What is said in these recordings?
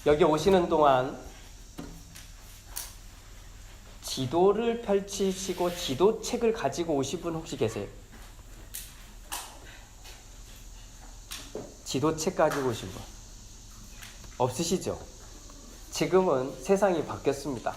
여기 오시는 동안 지도를 펼치시고 지도책을 가지고 오신 분 혹시 계세요? 지도책 가지고 오신 분 없으시죠? 지금은 세상이 바뀌었습니다.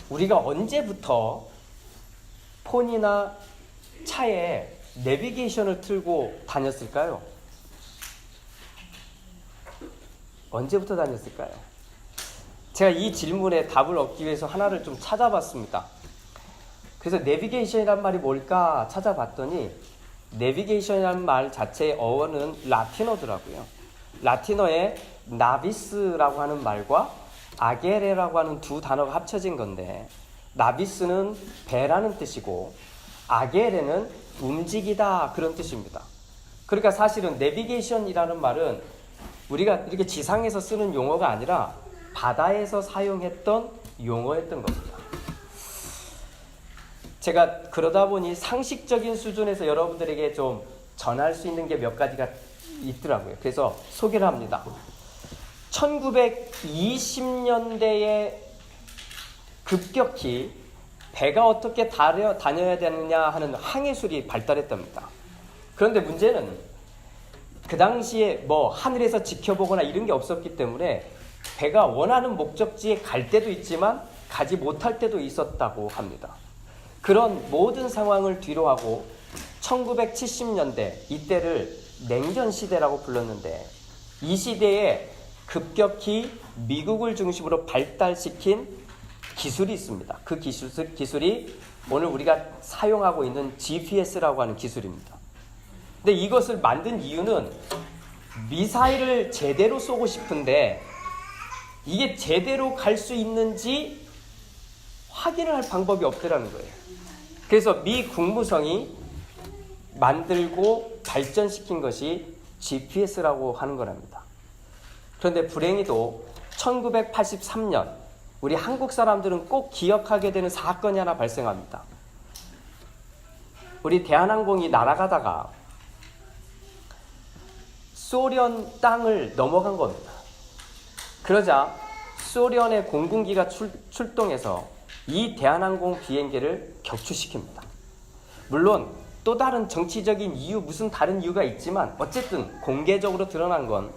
우리가 언제부터 폰이나 차에 내비게이션을 틀고 다녔을까요? 언제부터 다녔을까요? 제가 이 질문에 답을 얻기 위해서 하나를 좀 찾아봤습니다. 그래서 내비게이션이란 말이 뭘까 찾아봤더니 내비게이션이라는 말 자체의 어원은 라틴어더라고요. 라틴어에 나비스라고 하는 말과 아게레라고 하는 두 단어가 합쳐진 건데, 나비스는 배라는 뜻이고 아게레는 움직이다 그런 뜻입니다. 그러니까 사실은 내비게이션이라는 말은 우리가 이렇게 지상에서 쓰는 용어가 아니라 바다에서 사용했던 용어였던 겁니다. 제가 그러다 보니 상식적인 수준에서 여러분들에게 좀 전할 수 있는 게 몇 가지가 있더라고요. 그래서 소개를 합니다. 1920년대에 급격히 배가 어떻게 다녀야 되느냐 하는 항해술이 발달했답니다. 그런데 문제는 그 당시에 뭐 하늘에서 지켜보거나 이런 게 없었기 때문에 배가 원하는 목적지에 갈 때도 있지만 가지 못할 때도 있었다고 합니다. 그런 모든 상황을 뒤로하고 1970년대, 이때를 냉전 시대라고 불렀는데, 이 시대에 급격히 미국을 중심으로 발달시킨 기술이 있습니다. 그 기술이 오늘 우리가 사용하고 있는 GPS라고 하는 기술입니다. 근데 이것을 만든 이유는 미사일을 제대로 쏘고 싶은데 이게 제대로 갈 수 있는지 확인을 할 방법이 없더라는 거예요. 그래서 미 국무성이 만들고 발전시킨 것이 GPS라고 하는 거랍니다. 그런데 불행히도 1983년 우리 한국 사람들은 꼭 기억하게 되는 사건이 하나 발생합니다. 우리 대한항공이 날아가다가 소련 땅을 넘어간 겁니다. 그러자 소련의 공군기가 출동해서 이 대한항공 비행기를 격추시킵니다. 물론 또 다른 정치적인 이유, 무슨 다른 이유가 있지만 어쨌든 공개적으로 드러난 건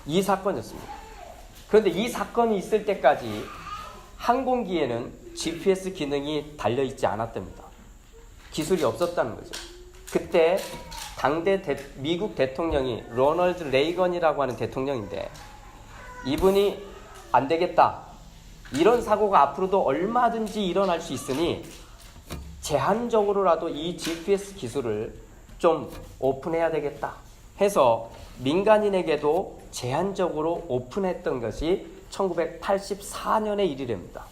이 사건이었습니다. 그런데 이 사건이 있을 때까지 항공기에는 GPS 기능이 달려있지 않았답니다. 기술이 없었다는 거죠. 그때 당대 미국 대통령이 로널드 레이건이라고 하는 대통령인데, 이분이 안 되겠다, 이런 사고가 앞으로도 얼마든지 일어날 수 있으니 제한적으로라도 이 GPS 기술을 좀 오픈해야 되겠다 해서 민간인에게도 제한적으로 오픈했던 것이 1984년의 일이랍니다.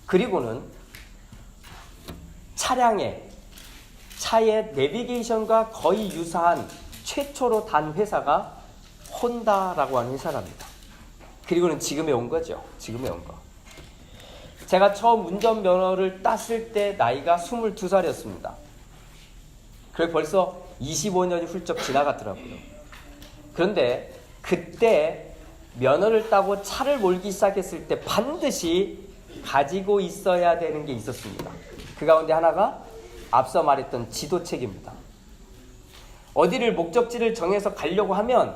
그리고는 차의 내비게이션과 거의 유사한 최초로 단 회사가 혼다라고 하는 회사랍니다. 그리고는 지금에 온 거죠. 지금에 온 거. 제가 처음 운전면허를 땄을 때 나이가 22살이었습니다. 그리고 벌써 25년이 훌쩍 지나갔더라고요. 그런데 그때 면허를 따고 차를 몰기 시작했을 때 반드시 가지고 있어야 되는 게 있었습니다. 그 가운데 하나가 앞서 말했던 지도책입니다. 어디를 목적지를 정해서 가려고 하면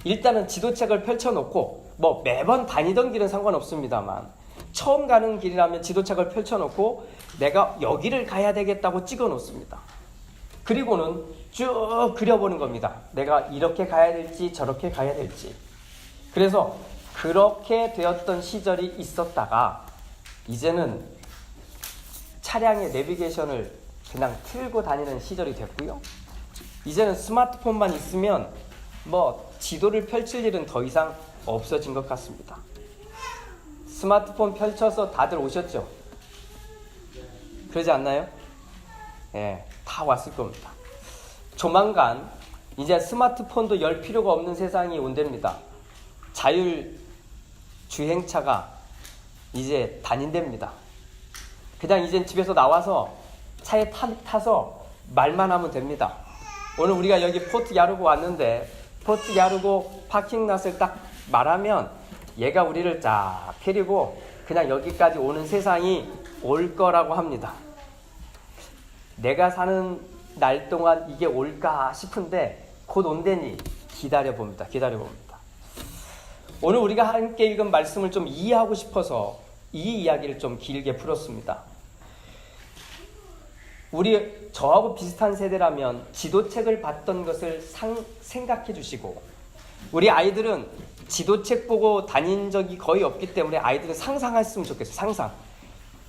일단은 지도책을 펼쳐놓고, 뭐 매번 다니던 길은 상관없습니다만 처음 가는 길이라면 지도책을 펼쳐놓고 내가 여기를 가야 되겠다고 찍어놓습니다. 그리고는 쭉 그려보는 겁니다. 내가 이렇게 가야 될지 저렇게 가야 될지. 그래서 그렇게 되었던 시절이 있었다가 이제는 차량의 내비게이션을 그냥 틀고 다니는 시절이 됐고요. 이제는 스마트폰만 있으면 뭐 지도를 펼칠 일은 더 이상 없어진 것 같습니다. 스마트폰 펼쳐서 다들 오셨죠? 그러지 않나요? 예, 다 왔을 겁니다. 조만간 이제 스마트폰도 열 필요가 없는 세상이 온답니다. 자율주행차가 이제 다닌답니다. 그냥 이젠 집에서 나와서 차에 타서 말만 하면 됩니다. 오늘 우리가 여기 포트 야르고 왔는데 포트 야르고 파킹랏을 딱 말하면 얘가 우리를 쫙 캐리고 그냥 여기까지 오는 세상이 올 거라고 합니다. 내가 사는 날 동안 이게 올까 싶은데 곧 온대니 기다려봅니다. 오늘 우리가 함께 읽은 말씀을 좀 이해하고 싶어서 이 이야기를 좀 길게 풀었습니다. 저하고 비슷한 세대라면 지도책을 봤던 것을 생각해 주시고, 우리 아이들은 지도책 보고 다닌 적이 거의 없기 때문에 아이들은 상상했으면 좋겠어요. 상상.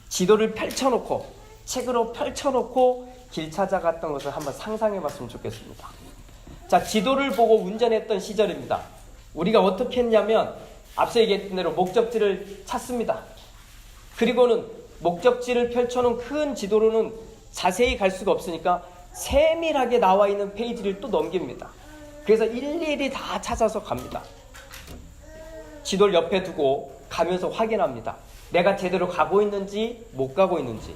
지도를 펼쳐놓고, 책으로 펼쳐놓고 길 찾아갔던 것을 한번 상상해 봤으면 좋겠습니다. 자, 지도를 보고 운전했던 시절입니다. 우리가 어떻게 했냐면 앞서 얘기했던 대로 목적지를 찾습니다. 그리고는 목적지를 펼쳐놓은 큰 지도로는 자세히 갈 수가 없으니까 세밀하게 나와 있는 페이지를 또 넘깁니다. 그래서 일일이 다 찾아서 갑니다. 지도를 옆에 두고 가면서 확인합니다. 내가 제대로 가고 있는지 못 가고 있는지.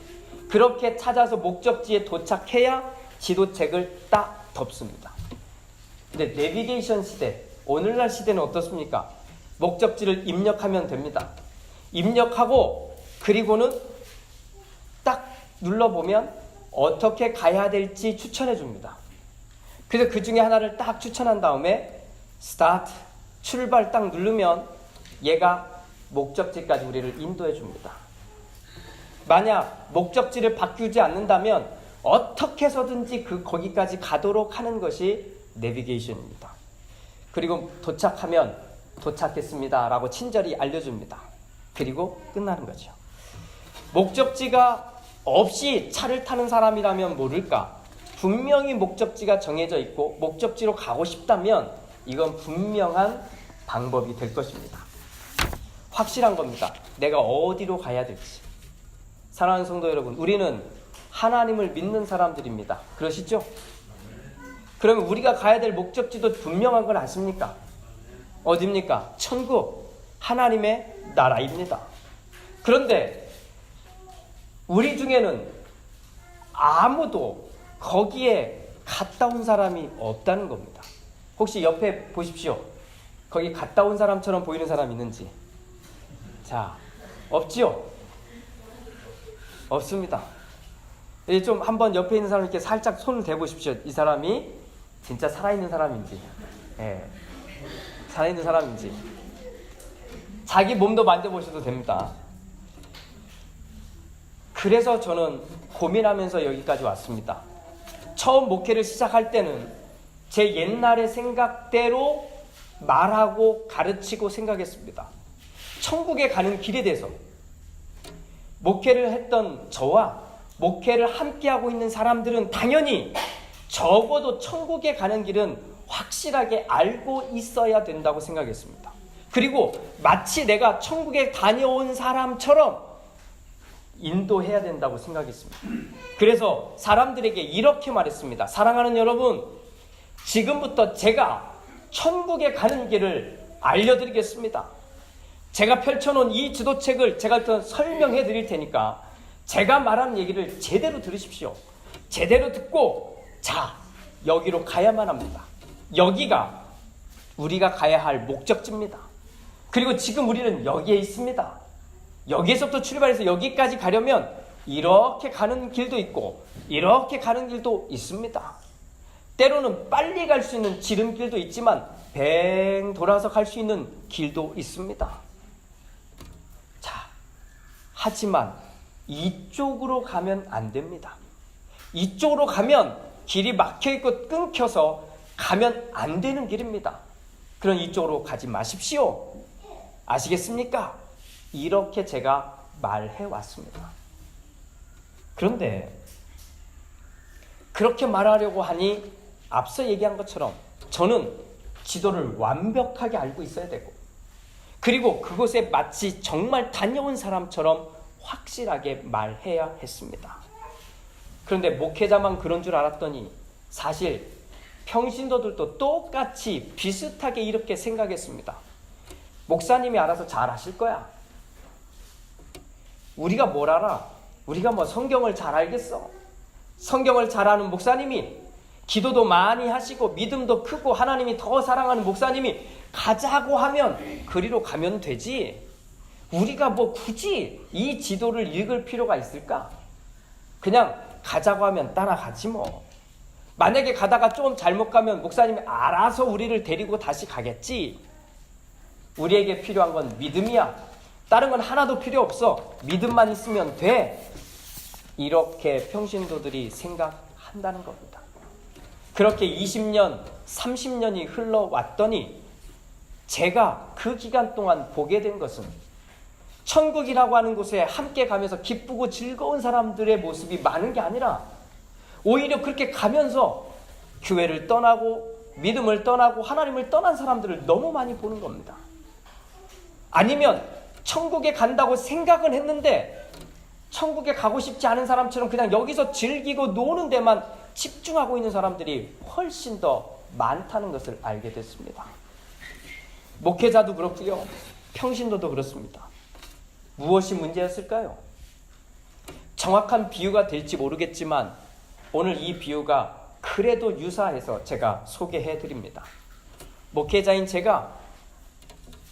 그렇게 찾아서 목적지에 도착해야 지도책을 딱 덮습니다. 근데 내비게이션 시대, 오늘날 시대는 어떻습니까? 목적지를 입력하면 됩니다. 입력하고 그리고는 딱 눌러보면 어떻게 가야 될지 추천해 줍니다. 그래서 그 중에 하나를 딱 추천한 다음에 스타트, 출발 딱 누르면 얘가 목적지까지 우리를 인도해 줍니다. 만약 목적지를 바꾸지 않는다면 어떻게 해서든지 거기까지 가도록 하는 것이 내비게이션입니다. 그리고 도착하면 도착했습니다 라고 친절히 알려줍니다. 그리고 끝나는 거죠. 목적지가 없이 차를 타는 사람이라면 모를까? 분명히 목적지가 정해져 있고 목적지로 가고 싶다면 이건 분명한 방법이 될 것입니다. 확실한 겁니다. 내가 어디로 가야 될지. 사랑하는 성도 여러분, 우리는 하나님을 믿는 사람들입니다. 그러시죠? 그러면 우리가 가야 될 목적지도 분명한 걸 아십니까? 어디입니까? 천국, 하나님의 나라입니다. 그런데 우리 중에는 아무도 거기에 갔다 온 사람이 없다는 겁니다. 혹시 옆에 보십시오. 거기 갔다 온 사람처럼 보이는 사람 있는지. 자, 없지요? 없습니다. 이제 좀 한번 옆에 있는 사람 이렇게 살짝 손을 대보십시오. 이 사람이 진짜 살아있는 사람인지, 살아있는 사람인지. 자기 몸도 만져보셔도 됩니다. 그래서 저는 고민하면서 여기까지 왔습니다. 처음 목회를 시작할 때는 제 옛날의 생각대로 말하고 가르치고 생각했습니다. 천국에 가는 길에 대해서 목회를 했던 저와 목회를 함께하고 있는 사람들은 당연히 적어도 천국에 가는 길은 확실하게 알고 있어야 된다고 생각했습니다. 그리고 마치 내가 천국에 다녀온 사람처럼 인도해야 된다고 생각했습니다. 그래서 사람들에게 이렇게 말했습니다. 사랑하는 여러분, 지금부터 제가 천국에 가는 길을 알려드리겠습니다. 제가 펼쳐놓은 이 지도책을 제가 일단 설명해 드릴 테니까 제가 말한 얘기를 제대로 들으십시오. 제대로 듣고 자, 여기로 가야만 합니다. 여기가 우리가 가야 할 목적지입니다. 그리고 지금 우리는 여기에 있습니다. 여기에서부터 출발해서 여기까지 가려면 이렇게 가는 길도 있고 이렇게 가는 길도 있습니다. 때로는 빨리 갈 수 있는 지름길도 있지만 뱅 돌아서 갈 수 있는 길도 있습니다. 자, 하지만 이쪽으로 가면 안 됩니다. 이쪽으로 가면 길이 막혀있고 끊겨서 가면 안 되는 길입니다. 그럼 이쪽으로 가지 마십시오. 아시겠습니까? 이렇게 제가 말해왔습니다. 그런데 그렇게 말하려고 하니 앞서 얘기한 것처럼 저는 지도를 완벽하게 알고 있어야 되고 그리고 그곳에 마치 정말 다녀온 사람처럼 확실하게 말해야 했습니다. 그런데 목회자만 그런 줄 알았더니 사실 평신도들도 똑같이 비슷하게 이렇게 생각했습니다. 목사님이 알아서 잘 하실 거야. 우리가 뭘 알아? 우리가 뭐 성경을 잘 알겠어? 성경을 잘 아는 목사님이 기도도 많이 하시고 믿음도 크고 하나님이 더 사랑하는 목사님이 가자고 하면 그리로 가면 되지, 우리가 뭐 굳이 이 지도를 읽을 필요가 있을까? 그냥 가자고 하면 따라가지 뭐. 만약에 가다가 좀 잘못 가면 목사님이 알아서 우리를 데리고 다시 가겠지. 우리에게 필요한 건 믿음이야. 다른 건 하나도 필요 없어. 믿음만 있으면 돼. 이렇게 평신도들이 생각한다는 겁니다. 그렇게 20년, 30년이 흘러왔더니 제가 그 기간 동안 보게 된 것은 천국이라고 하는 곳에 함께 가면서 기쁘고 즐거운 사람들의 모습이 많은 게 아니라 오히려 그렇게 가면서 교회를 떠나고 믿음을 떠나고 하나님을 떠난 사람들을 너무 많이 보는 겁니다. 아니면 천국에 간다고 생각은 했는데 천국에 가고 싶지 않은 사람처럼 그냥 여기서 즐기고 노는 데만 집중하고 있는 사람들이 훨씬 더 많다는 것을 알게 됐습니다. 목회자도 그렇고요, 평신도도 그렇습니다. 무엇이 문제였을까요? 정확한 비유가 될지 모르겠지만 오늘 이 비유가 그래도 유사해서 제가 소개해 드립니다. 목회자인 제가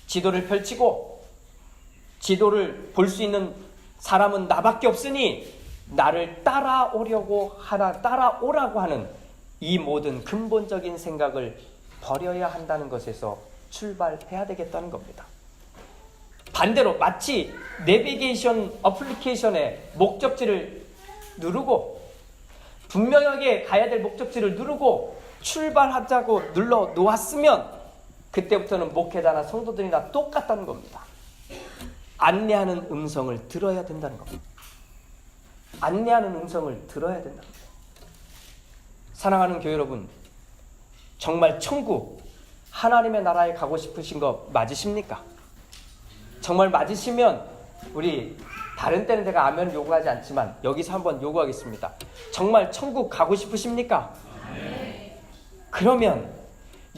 지도를 펼치고 지도를 볼 수 있는 사람은 나밖에 없으니 나를 따라오라고 하는 이 모든 근본적인 생각을 버려야 한다는 것에서 출발해야 되겠다는 겁니다. 반대로 마치 내비게이션 어플리케이션의 목적지를 누르고 분명하게 가야 될 목적지를 누르고 출발하자고 눌러 놓았으면 그때부터는 목회자나 성도들이나 똑같다는 겁니다. 안내하는 음성을 들어야 된다는 겁니다. 안내하는 음성을 들어야 된다는 겁니다. 사랑하는 교회 여러분, 정말 천국, 하나님의 나라에 가고 싶으신 거 맞으십니까? 정말 맞으시면 우리 다른 때는 제가 아멘 요구하지 않지만 여기서 한번 요구하겠습니다. 정말 천국 가고 싶으십니까? 네. 그러면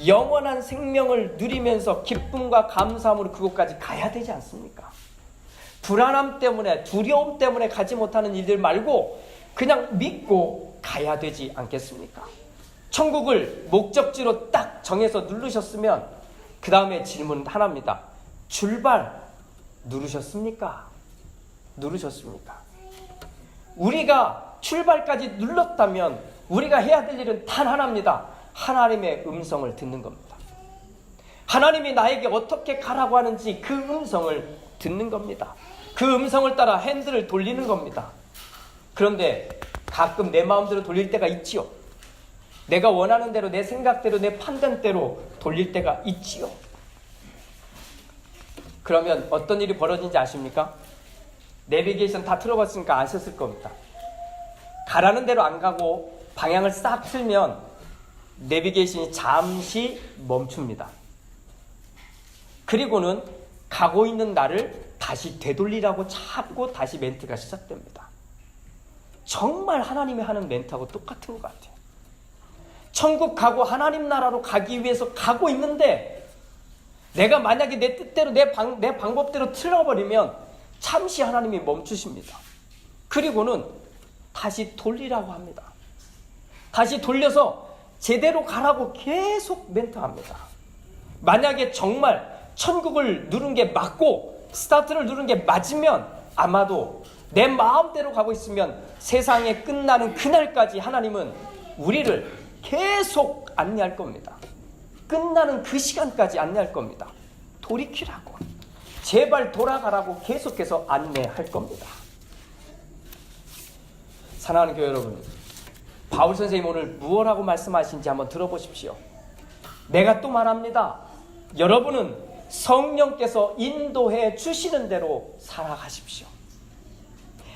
영원한 생명을 누리면서 기쁨과 감사함으로 그곳까지 가야 되지 않습니까? 불안함 때문에, 두려움 때문에 가지 못하는 일들 말고 그냥 믿고 가야 되지 않겠습니까? 천국을 목적지로 딱 정해서 누르셨으면 그 다음에 질문 하나입니다. 출발 누르셨습니까? 누르셨습니까? 우리가 출발까지 눌렀다면 우리가 해야 될 일은 단 하나입니다. 하나님의 음성을 듣는 겁니다. 하나님이 나에게 어떻게 가라고 하는지 그 음성을 듣는 겁니다. 그 음성을 따라 핸들을 돌리는 겁니다. 그런데 가끔 내 마음대로 돌릴 때가 있지요. 내가 원하는 대로, 내 생각대로, 내 판단대로 돌릴 때가 있지요. 그러면 어떤 일이 벌어진지 아십니까? 내비게이션 다 틀어봤으니까 아셨을 겁니다. 가라는 대로 안 가고 방향을 싹 틀면 내비게이션이 잠시 멈춥니다. 그리고는 가고 있는 나를 다시 되돌리라고 자꾸 다시 멘트가 시작됩니다. 정말 하나님이 하는 멘트하고 똑같은 것 같아요. 천국 가고 하나님 나라로 가기 위해서 가고 있는데 내가 만약에 내 뜻대로 내 방법대로 틀어버리면 잠시 하나님이 멈추십니다. 그리고는 다시 돌리라고 합니다. 다시 돌려서 제대로 가라고 계속 멘트합니다. 만약에 정말 천국을 누른 게 맞고 스타트를 누른 게 맞으면 아마도 내 마음대로 가고 있으면 세상에 끝나는 그날까지 하나님은 우리를 계속 안내할 겁니다. 끝나는 그 시간까지 안내할 겁니다. 돌이키라고, 제발 돌아가라고 계속해서 안내할 겁니다. 사랑하는 교회 여러분, 바울 선생님 오늘 무엇라고 말씀하신지 한번 들어보십시오. 내가 또 말합니다. 여러분은 성령께서 인도해 주시는 대로 살아가십시오.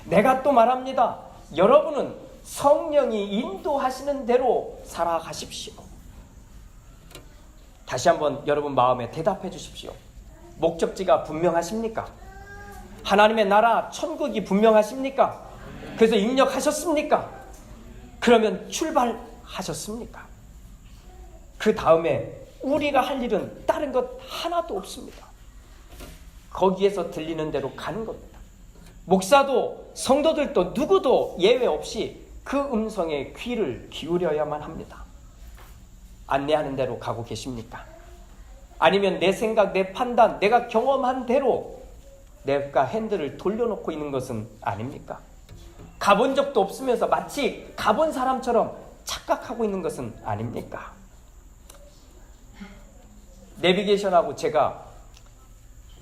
내가 또 말합니다. 여러분은 성령이 인도하시는 대로 살아가십시오. 다시 한번 여러분 마음에 대답해 주십시오. 목적지가 분명하십니까? 하나님의 나라 천국이 분명하십니까? 그래서 입력하셨습니까? 그러면 출발하셨습니까? 그 다음에 우리가 할 일은 다른 것 하나도 없습니다. 거기에서 들리는 대로 가는 겁니다. 목사도 성도들도 누구도 예외 없이 그 음성에 귀를 기울여야만 합니다. 안내하는 대로 가고 계십니까? 아니면 내 생각, 내 판단, 내가 경험한 대로 내가 핸들을 돌려놓고 있는 것은 아닙니까? 가본 적도 없으면서 마치 가본 사람처럼 착각하고 있는 것은 아닙니까? 내비게이션하고 제가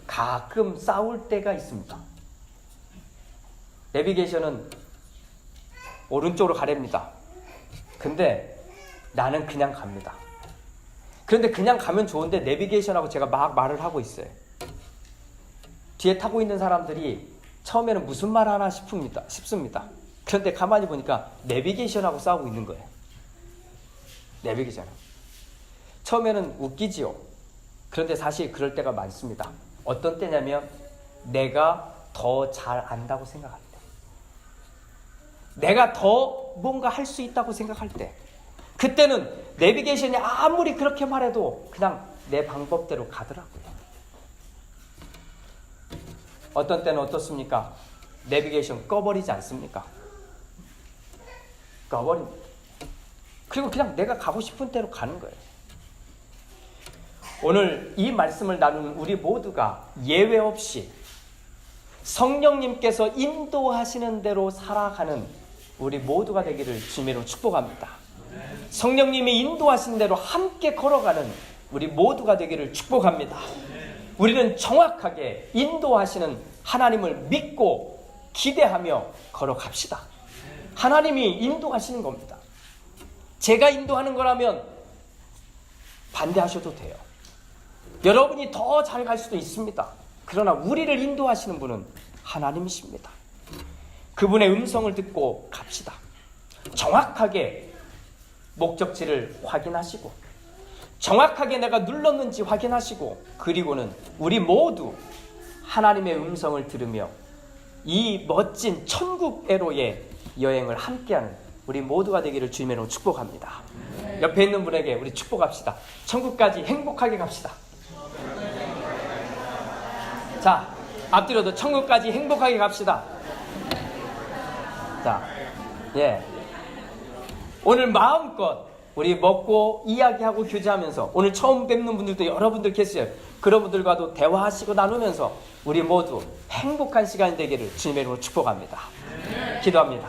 가끔 싸울 때가 있습니다. 내비게이션은 오른쪽으로 가랍니다. 근데 나는 그냥 갑니다. 그런데 그냥 가면 좋은데 내비게이션하고 제가 막 말을 하고 있어요. 뒤에 타고 있는 사람들이 처음에는 무슨 말 하나 싶습니다. 그런데 가만히 보니까 내비게이션하고 싸우고 있는 거예요. 내비게이션. 처음에는 웃기지요. 그런데 사실 그럴 때가 많습니다. 어떤 때냐면 내가 더 잘 안다고 생각할 때, 내가 더 뭔가 할 수 있다고 생각할 때, 그때는 내비게이션이 아무리 그렇게 말해도 그냥 내 방법대로 가더라고요. 어떤 때는 어떻습니까? 내비게이션 꺼버리지 않습니까? 꺼버립니다. 그리고 그냥 내가 가고 싶은 대로 가는 거예요. 오늘 이 말씀을 나누는 우리 모두가 예외 없이 성령님께서 인도하시는 대로 살아가는 우리 모두가 되기를 주님으로 축복합니다. 성령님이 인도하신 대로 함께 걸어가는 우리 모두가 되기를 축복합니다. 우리는 정확하게 인도하시는 하나님을 믿고 기대하며 걸어갑시다. 하나님이 인도하시는 겁니다. 제가 인도하는 거라면 반대하셔도 돼요. 여러분이 더 잘 갈 수도 있습니다. 그러나 우리를 인도하시는 분은 하나님이십니다. 그분의 음성을 듣고 갑시다. 정확하게 목적지를 확인하시고, 정확하게 내가 눌렀는지 확인하시고, 그리고는 우리 모두 하나님의 음성을 들으며 이 멋진 천국애로의 여행을 함께하는 우리 모두가 되기를 주님으로 축복합니다. 옆에 있는 분에게 우리 축복합시다. 천국까지 행복하게 갑시다. 자, 앞뒤로도 천국까지 행복하게 갑시다. 자, 예. 오늘 마음껏 우리 먹고 이야기하고 교제하면서, 오늘 처음 뵙는 분들도 여러분들 계세요. 그런 분들과도 대화하시고 나누면서 우리 모두 행복한 시간이 되기를 주님의 이름으로 축복합니다. 기도합니다.